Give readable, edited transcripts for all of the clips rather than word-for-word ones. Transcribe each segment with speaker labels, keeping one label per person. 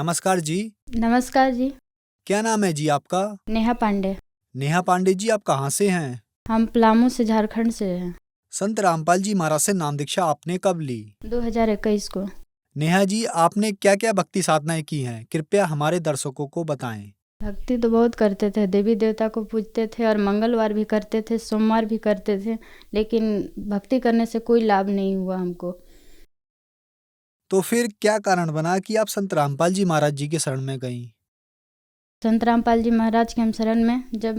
Speaker 1: नमस्कार जी।
Speaker 2: नमस्कार जी।
Speaker 1: क्या नाम है जी आपका?
Speaker 2: नेहा पांडे।
Speaker 1: नेहा पांडे जी, आप कहाँ से हैं?
Speaker 2: हम पलामू से, झारखंड से हैं।
Speaker 1: संत रामपाल जी महाराज से नाम दीक्षा आपने कब ली?
Speaker 2: 2021 को।
Speaker 1: नेहा जी, आपने क्या क्या भक्ति साधनाएं की हैं, कृपया हमारे दर्शकों को बताएं।
Speaker 2: भक्ति तो बहुत करते थे, देवी देवता को पूजते थे और मंगलवार भी करते थे, सोमवार भी करते थे, लेकिन भक्ति करने से कोई लाभ नहीं हुआ हमको।
Speaker 1: तो फिर क्या कारण बना कि आप संत रामपाल जी महाराज जी के शरण में गईं?
Speaker 2: संत रामपाल जी महाराज के हम शरण में, जब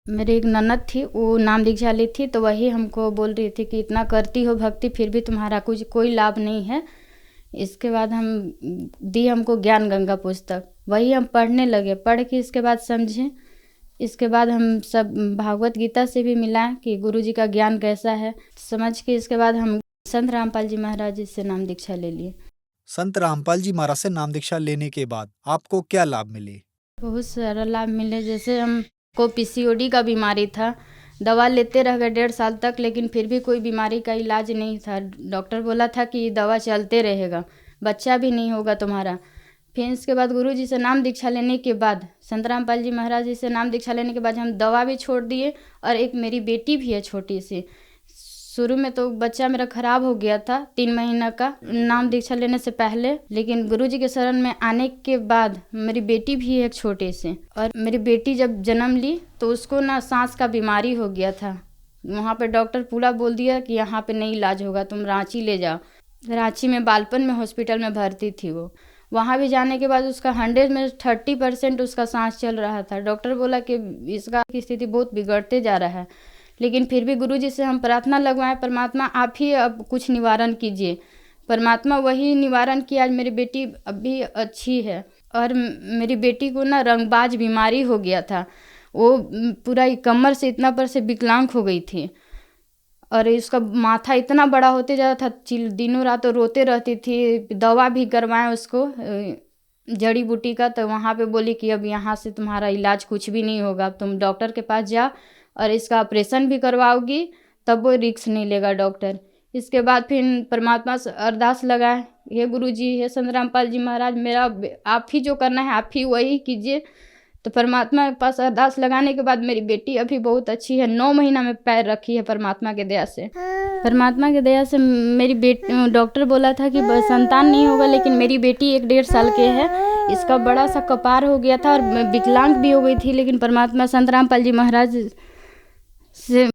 Speaker 2: मेरी एक ननद थी, वो नाम दीक्षा ली थी, तो वही हमको बोल रही थी कि इतना करती हो भक्ति फिर भी तुम्हारा कुछ कोई लाभ नहीं है। इसके बाद हम दी हमको ज्ञान गंगा पुस्तक, वही हम पढ़ने लगे। पढ़ के इसके बाद समझे, इसके बाद हम सब भागवत गीता से भी मिलाएं कि गुरु जी का ज्ञान कैसा है, समझ के इसके बाद हम संत रामपाल जी महाराज जी से नाम दीक्षा ले लिए।
Speaker 1: संत रामपाल जी महाराज से नाम दीक्षा लेने के बाद आपको क्या लाभ मिले?
Speaker 2: बहुत सारा लाभ मिले। जैसे हमको पीसीओडी का बीमारी था, दवा लेते रह गए 1.5 साल तक, लेकिन फिर भी कोई बीमारी का इलाज नहीं था। डॉक्टर बोला था कि दवा चलते रहेगा, बच्चा भी नहीं होगा तुम्हारा। फिर इसके बाद गुरु जी से नाम दीक्षा लेने के बाद, संत रामपाल जी महाराज जी से नाम दीक्षा लेने के बाद हम दवा भी छोड़ दिए। और एक मेरी बेटी भी है छोटी सी। शुरू में तो बच्चा मेरा खराब हो गया था 3 महीना का नाम दीक्षा लेने से पहले, लेकिन गुरुजी के शरण में आने के बाद मेरी बेटी भी है एक छोटे से। और मेरी बेटी जब जन्म ली तो उसको ना सांस का बीमारी हो गया था। वहाँ पे डॉक्टर पूरा बोल दिया कि यहाँ पे नहीं इलाज होगा, तुम रांची ले जाओ। रांची में बालपन में हॉस्पिटल में भर्ती थी वो। वहाँ भी जाने के बाद उसका 100 में 30% उसका सांस चल रहा था। डॉक्टर बोला कि इसका की स्थिति बहुत बिगड़ते जा रहा है, लेकिन फिर भी गुरुजी से हम प्रार्थना लगवाएं, परमात्मा आप ही अब कुछ निवारण कीजिए। परमात्मा वही निवारण किया। आज मेरी बेटी अभी अच्छी है। और मेरी बेटी को ना रंगबाज बीमारी हो गया था, वो पूरा कमर से इतना पर से विकलांग हो गई थी। और इसका माथा इतना बड़ा होते जा रहा था, दिनों रात रोते रहती थी। दवा भी करवाएं उसको जड़ी बूटी का, तो वहाँ पे बोली कि अब यहाँ से तुम्हारा इलाज कुछ भी नहीं होगा, तुम डॉक्टर के पास जाओ और इसका ऑपरेशन भी करवाओगी तब वो रिस्क नहीं लेगा डॉक्टर। इसके बाद फिर परमात्मा से अरदास लगाए, हे गुरु जी, हे संत रामपाल जी महाराज, मेरा आप ही जो करना है आप ही वही कीजिए। तो परमात्मा के पास अरदास लगाने के बाद मेरी बेटी अभी बहुत अच्छी है। 9 महीना में पैर रखी है परमात्मा के दया से। परमात्मा के दया से मेरी बेटी, डॉक्टर बोला था कि संतान नहीं होगा, लेकिन मेरी बेटी 1-1.5 साल के है। इसका बड़ा सा कपार हो गया था और विकलांग भी हो गई थी, लेकिन परमात्मा संत रामपाल जी महाराज से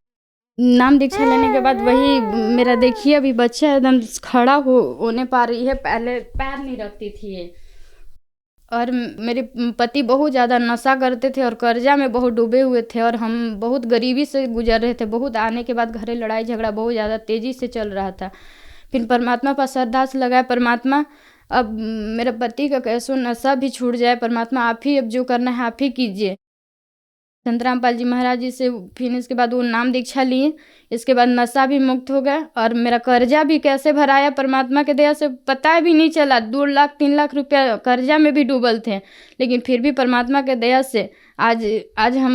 Speaker 2: नाम दीक्षा लेने के बाद वही मेरा देखिए अभी बच्चा एकदम खड़ा होने पा रही है, पहले पैर नहीं रखती थी ये। और मेरे पति बहुत ज़्यादा नशा करते थे और कर्जा में बहुत डूबे हुए थे और हम बहुत गरीबी से गुजर रहे थे। बहुत आने के बाद घरे लड़ाई झगड़ा बहुत ज़्यादा तेज़ी से चल रहा था। फिर परमात्मा पास अरदास लगाया, परमात्मा अब मेरे पति का कैसो नशा भी छूट जाए, परमात्मा आप ही अब जो करना है आप ही कीजिए। संत रामपाल जी महाराज जी से फिर इसके बाद वो नाम दीक्षा लिए। इसके बाद नशा भी मुक्त हो गया और मेरा कर्जा भी कैसे भराया परमात्मा के दया से पता भी नहीं चला। 2 लाख 3 लाख रुपया कर्जा में भी डूबल थे, लेकिन फिर भी परमात्मा के दया से आज हम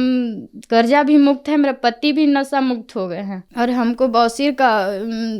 Speaker 2: कर्जा भी मुक्त है, मेरा पति भी नशा मुक्त हो गए हैं। और हमको बवासीर का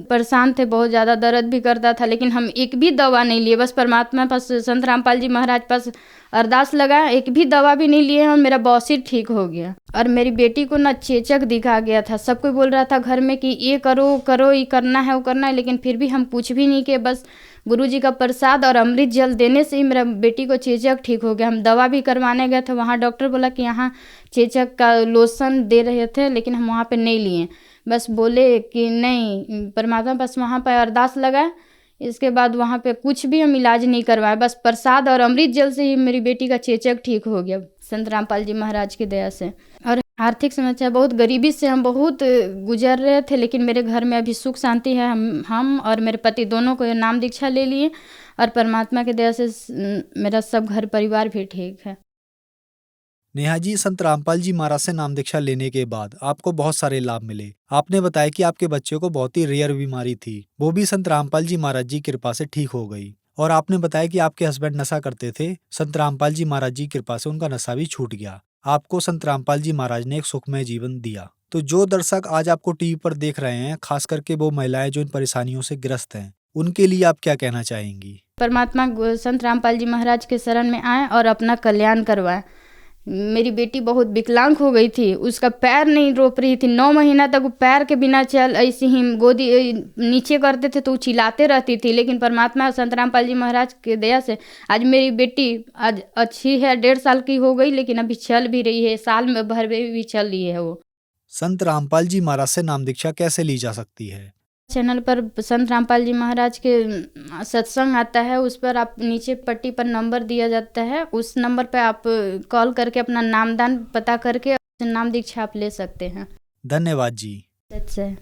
Speaker 2: परेशान थे, बहुत ज़्यादा दर्द भी करता था, लेकिन हम एक भी दवा नहीं लिए। बस परमात्मा पास संत रामपाल जी महाराज पास अरदास लगा, एक भी दवा भी नहीं लिए और मेरा बवासीर ठीक हो गया। और मेरी बेटी को ना चेचक दिखा गया था। सब कोई बोल रहा था घर में कि ये करो करो, ये करना है वो करना है, लेकिन फिर भी हम कुछ भी नहीं किए। बस गुरुजी का प्रसाद और अमृत जल देने से ही मेरा बेटी को चेचक ठीक हो गया। हम दवा भी करवाने गए थे, वहाँ डॉक्टर बोला कि यहाँ चेचक का लोशन दे रहे थे, लेकिन हम वहाँ पे नहीं लिए। बस बोले कि नहीं, परमात्मा बस वहाँ पर अरदास लगाए। इसके बाद वहाँ पे कुछ भी हम इलाज नहीं करवाए, बस प्रसाद और अमृत जल से ही मेरी बेटी का चेचक ठीक हो गया संत रामपाल जी महाराज की दया से। और आर्थिक समस्या, बहुत गरीबी से हम बहुत गुजर रहे थे, लेकिन मेरे घर में अभी सुख शांति है। हम और मेरे पति दोनों को नाम दीक्षा ले लिए और परमात्मा की दया से मेरा सब घर परिवार भी ठीक है।
Speaker 1: नेहा जी, संत रामपाल जी महाराज से नाम दीक्षा लेने के बाद आपको बहुत सारे लाभ मिले। आपने बताया कि आपके बच्चे को बहुत ही रेयर बीमारी थी, वो भी संत रामपाल जी महाराज जी की कृपा से ठीक हो गई। और आपने बताया कि आपके हस्बैंड नशा करते थे, संत रामपाल जी महाराज जी की कृपा से उनका नशा भी छूट गया। आपको संत रामपाल जी महाराज ने एक सुखमय जीवन दिया। तो जो दर्शक आज आपको टीवी पर देख रहे हैं, खास करके वो महिलाएं जो इन परेशानियों से ग्रस्त हैं, उनके लिए आप क्या कहना चाहेंगी?
Speaker 2: परमात्मा संत रामपाल जी महाराज के शरण में आए और अपना कल्याण करवाएं। मेरी बेटी बहुत विकलांग हो गई थी, उसका पैर नहीं रोप रही थी, 9 महीना तक वो पैर के बिना चल ऐसे ही गोदी नीचे करते थे तो वो चिल्लाते रहती थी। लेकिन परमात्मा संत रामपाल जी महाराज के दया से आज मेरी बेटी आज अच्छी है, 1.5 साल की हो गई, लेकिन अभी चल भी रही है, साल में भर में भी चल रही है वो।
Speaker 1: संत रामपाल जी महाराज से नाम दीक्षा कैसे ली जा सकती है?
Speaker 2: चैनल पर संत रामपाल जी महाराज के सत्संग आता है, उस पर आप नीचे पट्टी पर नंबर दिया जाता है, उस नंबर पर आप कॉल करके अपना नामदान पता करके नाम दीक्षा आप ले सकते हैं।
Speaker 1: धन्यवाद जी।
Speaker 2: अच्छा।